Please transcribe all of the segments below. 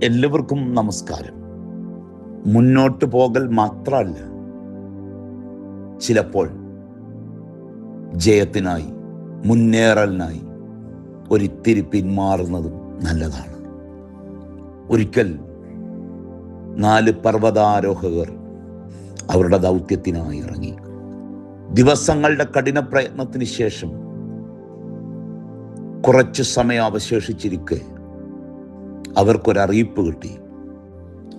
എല്ലാവർക്കും നമസ്കാരം. മുന്നോട്ട് പോകൽ മാത്രമല്ല, ചിലപ്പോൾ ജയത്തിനായി, മുന്നേറലിനായി ഒരിത്തിരി പിന്മാറുന്നതും നല്ലതാണ്. ഒരിക്കൽ 4 പർവ്വതാരോഹകർ അവരുടെ ദൗത്യത്തിനായി ഇറങ്ങി. ദിവസങ്ങളുടെ കഠിന പ്രയത്നത്തിന് ശേഷം കുറച്ച് സമയം അവശേഷിച്ചിരിക്കെ അവർക്കൊരറിയിപ്പ് കിട്ടി.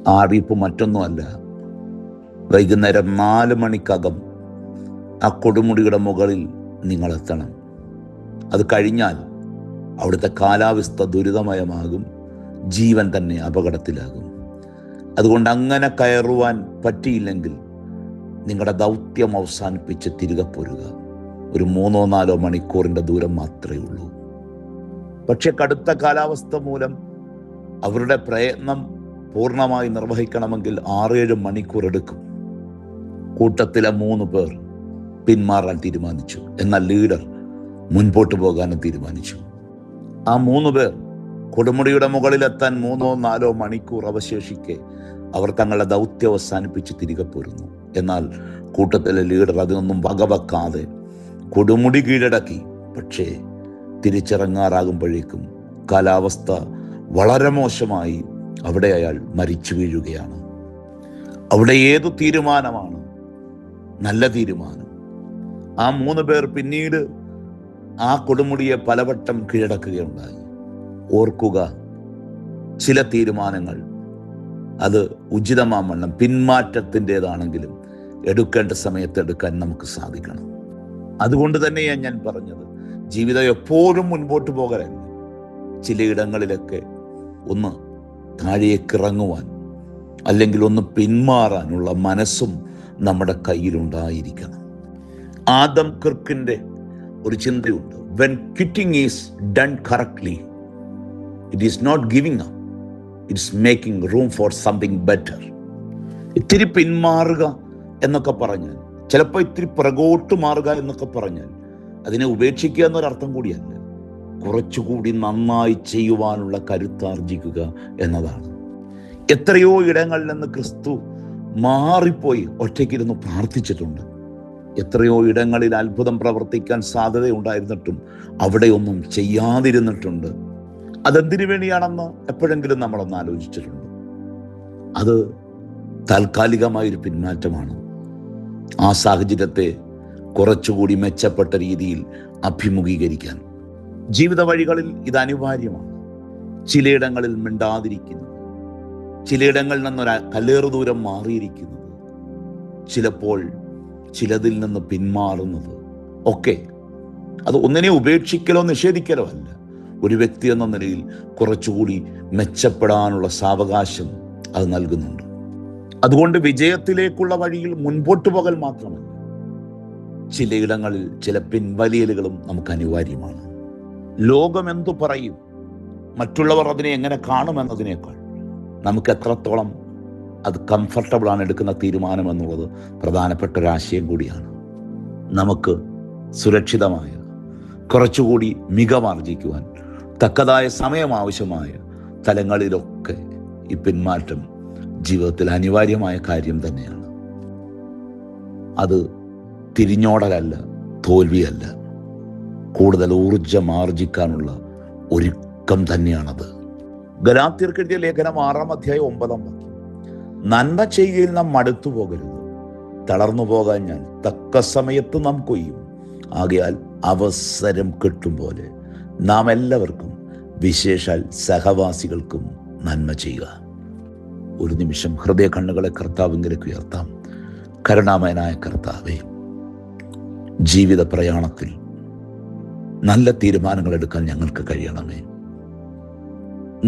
ആ അറിയിപ്പ് മറ്റൊന്നുമല്ല, വൈകുന്നേരം 4 മണിക്കകം ആ കൊടുമുടിയുടെ മുകളിൽ നിങ്ങളെത്തണം. അത് കഴിഞ്ഞാൽ അവിടുത്തെ കാലാവസ്ഥ ദുരിതമയമാകും, ജീവൻ തന്നെ അപകടത്തിലാകും. അതുകൊണ്ട് അങ്ങനെ കയറുവാൻ പറ്റിയില്ലെങ്കിൽ നിങ്ങളുടെ ദൗത്യം അവസാനിപ്പിച്ച് തിരികെ പോരുക. ഒരു 3-4 മണിക്കൂറിൻ്റെ ദൂരം മാത്രമേ ഉള്ളൂ. പക്ഷെ കടുത്ത കാലാവസ്ഥ മൂലം അവരുടെ പ്രയത്നം പൂർണ്ണമായി നിർവഹിക്കണമെങ്കിൽ 6-7 മണിക്കൂർ എടുക്കും. കൂട്ടത്തിലെ 3 പേർ പിന്മാറാൻ തീരുമാനിച്ചു. എന്നാൽ ലീഡർ മുൻപോട്ട് പോകാനും തീരുമാനിച്ചു. ആ 3 പേർ കൊടുമുടിയുടെ മുകളിലെത്താൻ 3-4 മണിക്കൂർ അവശേഷിക്കെ അവർ തങ്ങളുടെ ദൗത്യം അവസാനിപ്പിച്ച് തിരികെ പോരുന്നു. എന്നാൽ കൂട്ടത്തിലെ ലീഡർ അതിനൊന്നും വകവെക്കാതെ കൊടുമുടി കീഴടക്കി. പക്ഷേ തിരിച്ചിറങ്ങാറാകുമ്പോഴേക്കും കാലാവസ്ഥ വളരെ മോശമായി. അവിടെ അയാൾ മരിച്ചു വീഴുകയാണ്. അവിടെ ഏതു തീരുമാനമാണ് നല്ല തീരുമാനം? ആ 3 പേർ പിന്നീട് ആ കൊടുമുടിയെ പലവട്ടം കീഴടക്കുകയുണ്ടായി. ഓർക്കുക, ചില തീരുമാനങ്ങൾ അത് ഉചിതമാവണ്ണം പിന്മാറ്റത്തിൻ്റെതാണെങ്കിലും എടുക്കേണ്ട സമയത്ത് എടുക്കാൻ നമുക്ക് സാധിക്കണം. അതുകൊണ്ട് തന്നെയാണ് ഞാൻ പറഞ്ഞത്, ജീവിതം എപ്പോഴും മുൻപോട്ട് പോകലല്ല. ചിലയിടങ്ങളിലൊക്കെ ഒന്ന് താഴേക്കിറങ്ങുവാൻ അല്ലെങ്കിൽ ഒന്ന് പിന്മാറാനുള്ള മനസ്സും നമ്മുടെ കയ്യിലുണ്ടായിരിക്കണം. ആദം കിർക്കിൻ്റെ ഒരു ചിന്തയുണ്ട്, when quitting is done correctly it is not giving up, it's making room for something better. ഇത്തിരി പിന്മാറുക എന്നൊക്കെ പറഞ്ഞാൽ, ചിലപ്പോൾ ഇത്തിരി പുറകോട്ട് മാറുക എന്നൊക്കെ പറഞ്ഞാൽ അതിനെ ഉപേക്ഷിക്കുക എന്നൊരർത്ഥം കൂടിയല്ല. കുറച്ചുകൂടി നന്നായി ചെയ്യുവാനുള്ള കരുത്താർജിക്കുക എന്നതാണ്. എത്രയോ ഇടങ്ങളിൽ നിന്ന് ക്രിസ്തു മാറിപ്പോയി ഒറ്റയ്ക്കിരുന്ന് പ്രാർത്ഥിച്ചിട്ടുണ്ട്. എത്രയോ ഇടങ്ങളിൽ അത്ഭുതം പ്രവർത്തിക്കാൻ സാധ്യതയുണ്ടായിരുന്നിട്ടും അവിടെയൊന്നും ചെയ്യാതിരുന്നിട്ടുണ്ട്. അതെന്തിനു വേണ്ടിയാണെന്ന് എപ്പോഴെങ്കിലും നമ്മളൊന്ന് ആലോചിച്ചിട്ടുണ്ട്? അത് താൽക്കാലികമായൊരു പിന്മാറ്റമാണ്. ആ സാഹചര്യത്തെ കുറച്ചുകൂടി മെച്ചപ്പെട്ട രീതിയിൽ അഭിമുഖീകരിക്കാൻ ജീവിത വഴികളിൽ ഇത് അനിവാര്യമാണ്. ചിലയിടങ്ങളിൽ മിണ്ടാതിരിക്കുന്നത്, ചിലയിടങ്ങളിൽ നിന്നൊരു കല്ലേറു ദൂരം മാറിയിരിക്കുന്നത്, ചിലപ്പോൾ ചിലതിൽ നിന്ന് പിന്മാറുന്നത് ഒക്കെ അത് ഒന്നിനെ ഉപേക്ഷിക്കലോ നിഷേധിക്കലോ അല്ല. ഒരു വ്യക്തി എന്ന നിലയിൽ കുറച്ചുകൂടി മെച്ചപ്പെടാനുള്ള സാവകാശം അത് നൽകുന്നുണ്ട്. അതുകൊണ്ട് വിജയത്തിലേക്കുള്ള വഴിയിൽ മുൻപോട്ട് പോകൽ മാത്രമല്ല, ചിലയിടങ്ങളിൽ ചില പിൻവലിയലുകളും നമുക്ക് അനിവാര്യമാണ്. ലോകം എന്തു പറയും, മറ്റുള്ളവർ അതിനെ എങ്ങനെ കാണുമെന്നതിനേക്കാൾ നമുക്ക് എത്രത്തോളം അത് കംഫർട്ടബിളാണ് എടുക്കുന്ന തീരുമാനം എന്നുള്ളത് പ്രധാനപ്പെട്ട ഒരാശയം കൂടിയാണ്. നമുക്ക് സുരക്ഷിതമായ, കുറച്ചുകൂടി മികവാർജിക്കുവാൻ തക്കതായ സമയം ആവശ്യമായ തലങ്ങളിലൊക്കെ ഈ പിന്മാറ്റം ജീവിതത്തിൽ അനിവാര്യമായ കാര്യം തന്നെയാണ്. അത് തിരിഞ്ഞോടലല്ല, തോൽവിയല്ല, കൂടുതൽ ഊർജം ആർജിക്കാനുള്ള ഒരുക്കം തന്നെയാണത്. ഗലാത്യർക്ക് എഴുതിയ ലേഖനം 6-ാം അധ്യായം 9-ാം വാക്യം, നന്മ ചെയ്യുകയിൽ നാം മടുത്തു പോകരുത്, തളർന്നു പോകാൻ ഞാൻ തക്ക സമയത്ത് നാം കൊയ്യും. ആകയാൽ അവസരം കിട്ടും പോലെ നാം എല്ലാവർക്കും, വിശേഷാൽ സഹവാസികൾക്കും നന്മ ചെയ്യുക. ഒരു നിമിഷം ഹൃദയ കണ്ണുകളെ കർത്താവിലേക്ക് ഉയർത്താം. കരുണാമയനായ കർത്താവേ, ജീവിത പ്രയാണത്തിൽ നല്ല തീരുമാനങ്ങൾ എടുക്കാൻ ഞങ്ങൾക്ക് കഴിയണമേ.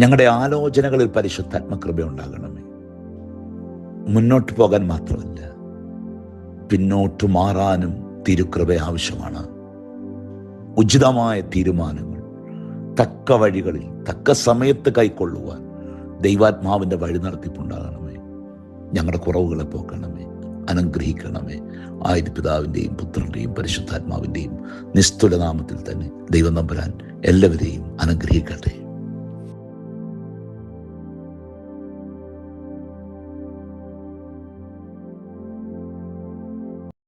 ഞങ്ങളുടെ ആലോചനകളിൽ പരിശുദ്ധാത്മകൃപ ഉണ്ടാകണമേ. മുന്നോട്ട് പോകാൻ മാത്രമല്ല, പിന്നോട്ട് മാറാനും തിരുകൃപ ആവശ്യമാണ്. ഉചിതമായ തീരുമാനങ്ങൾ തക്ക വഴികളിൽ തക്ക സമയത്ത് കൈക്കൊള്ളുവാൻ ദൈവാത്മാവിൻ്റെ വഴി നടത്തിപ്പുണ്ടാകണമേ. ഞങ്ങളുടെ കുറവുകളെ പോക്കണമേ, അനുഗ്രഹിക്കണമേ. ആയത് പിതാവിൻ്റെയും പുത്രൻ്റെയും പരിശുദ്ധാത്മാവിൻ്റെയും നിസ്തുല നാമത്തിൽ തന്നെ ദൈവം തമ്പുരാൻ എല്ലാവരെയും അനുഗ്രഹിക്കട്ടെ.